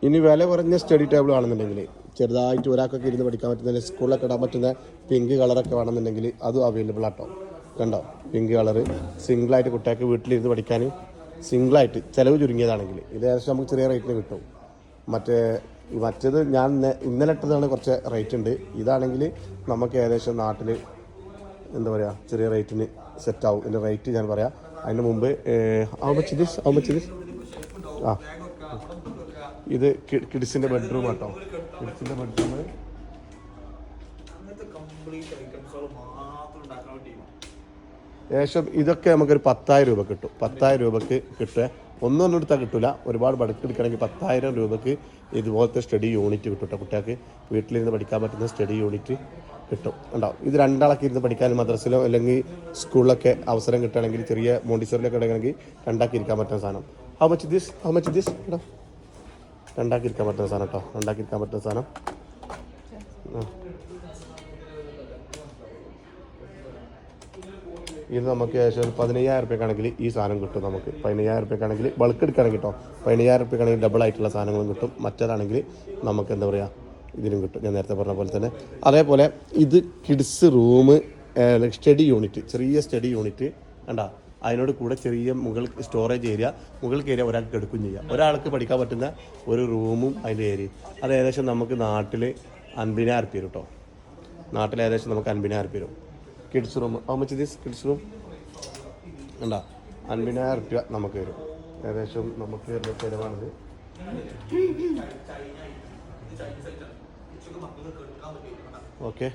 ഇനി വില കുറഞ്ഞ സ്റ്റഡി ടേബിൾ ആണെന്നുണ്ടെങ്കിൽ ചെറുതായിട്ട് ഒരാൾക്കൊക്കെ ഇരുന്ന് പഠിക്കാൻ പറ്റുന്ന സ്കൂളിലൊക്കെ ഇടാൻ പറ്റുന്ന പിങ്ക് കളറൊക്കെ വേണമെന്നുണ്ടെങ്കിൽ അതും അവൈലബിൾ ആട്ടോ. കണ്ടോ, പിങ്ക് കളറ് സിംഗിളായിട്ട് കുട്ടികൾക്ക് വീട്ടിലിരുന്ന് പഠിക്കാൻ സിംഗിളായിട്ട് ചിലവ് ചുരുങ്ങിയതാണെങ്കിൽ ഇത് ഏകദേശം നമുക്ക് ചെറിയ റേറ്റിന് കിട്ടും. മറ്റേത് ഞാൻ ഇന്നലെ ഇട്ടതാണ് കുറച്ച് റേറ്റ് ഉണ്ട്. ഇതാണെങ്കിൽ നമുക്ക് ഏകദേശം നാട്ടിൽ എന്താ പറയുക ചെറിയ റേറ്റിന് സെറ്റാവും. ഇതിൻ്റെ റേറ്റ് ഞാൻ പറയാം. അതിന് മുമ്പ് ഹൗ മച്ച് ദിസ് ആ ഇത് കിഡ്സിൻ്റെ ബെഡ്റൂം ആട്ടോ. കിഡ്സിൻ്റെ ബെഡ്റൂം ഏകദേശം ഇതൊക്കെ നമുക്കൊരു 10,000 രൂപ കിട്ടും. 10,000 രൂപക്ക് കിട്ടുക. ഒന്നും എടുത്താൽ കിട്ടില്ല. ഒരുപാട് ബടുക്കെടുക്കണമെങ്കിൽ 10,000 രൂപക്ക് ഇതുപോലത്തെ സ്റ്റഡി യൂണിറ്റ് കിട്ടും കേട്ടോ. കുട്ടികൾക്ക് വീട്ടിലിരുന്ന് പഠിക്കാൻ പറ്റുന്ന സ്റ്റഡി യൂണിറ്റ് കിട്ടും. ഉണ്ടാവും. ഇത് രണ്ടാളൊക്കെ ഇരുന്ന് പഠിക്കാനും മദ്രസയിലോ അല്ലെങ്കിൽ സ്കൂളിലൊക്കെ അവസരം കിട്ടുകയാണെങ്കിൽ ചെറിയ മോണ്ടിസോറിലൊക്കെ ഇടണമെങ്കിൽ രണ്ടാക്കി ഇരിക്കാൻ പറ്റുന്ന സാധനം. ഹൗ മച്ച് ദിസ് കേട്ടോ. രണ്ടാക്കി ഇരിക്കാൻ പറ്റുന്ന സാധനം കേട്ടോ. രണ്ടാക്കി ഇരിക്കാൻ പറ്റുന്ന സാധനം. ഇത് നമുക്ക് ഏകദേശം 15,000 രൂപയ്ക്കാണെങ്കിൽ ഈ സാധനം കിട്ടും. നമുക്ക് 15,000 രൂപയ്ക്കാണെങ്കിൽ ബൾക്ക് എടുക്കുകയാണെങ്കിൽ കേട്ടോ. 15,000 രൂപയ്ക്കാണെങ്കിൽ ഡബിൾ ആയിട്ടുള്ള സാധനങ്ങളും കിട്ടും. മറ്റേതാണെങ്കിൽ നമുക്ക് എന്താ പറയുക ഇതിനും കിട്ടും. ഞാൻ നേരത്തെ പറഞ്ഞ പോലെ തന്നെ. അതേപോലെ ഇത് കിഡ്സ് റൂം സ്റ്റഡി യൂണിറ്റ്, ചെറിയ സ്റ്റഡി യൂണിറ്റ് കണ്ടാ. അതിനോട് കൂടെ ചെറിയ മുകൾ സ്റ്റോറേജ് ഏരിയ, മുകൾക്ക് ഏരിയ ഒരാൾക്ക് എടുക്കുകയും ചെയ്യാം. ഒരാൾക്ക് പഠിക്കാൻ പറ്റുന്ന ഒരു റൂമും അതിൻ്റെ ഏരിയയും. അത് ഏകദേശം നമുക്ക് നാട്ടിൽ 50,000 രൂപ കേട്ടോ. നാട്ടിൽ ഏകദേശം നമുക്ക് 50,000 രൂപ വരും. Kids room how much this kids room കണ്ടാ 50,000 രൂപ നമുക്ക് വരും. ഏകദേശം നമുക്ക് വരുന്ന ചിലവാണിത്. ഓക്കെ.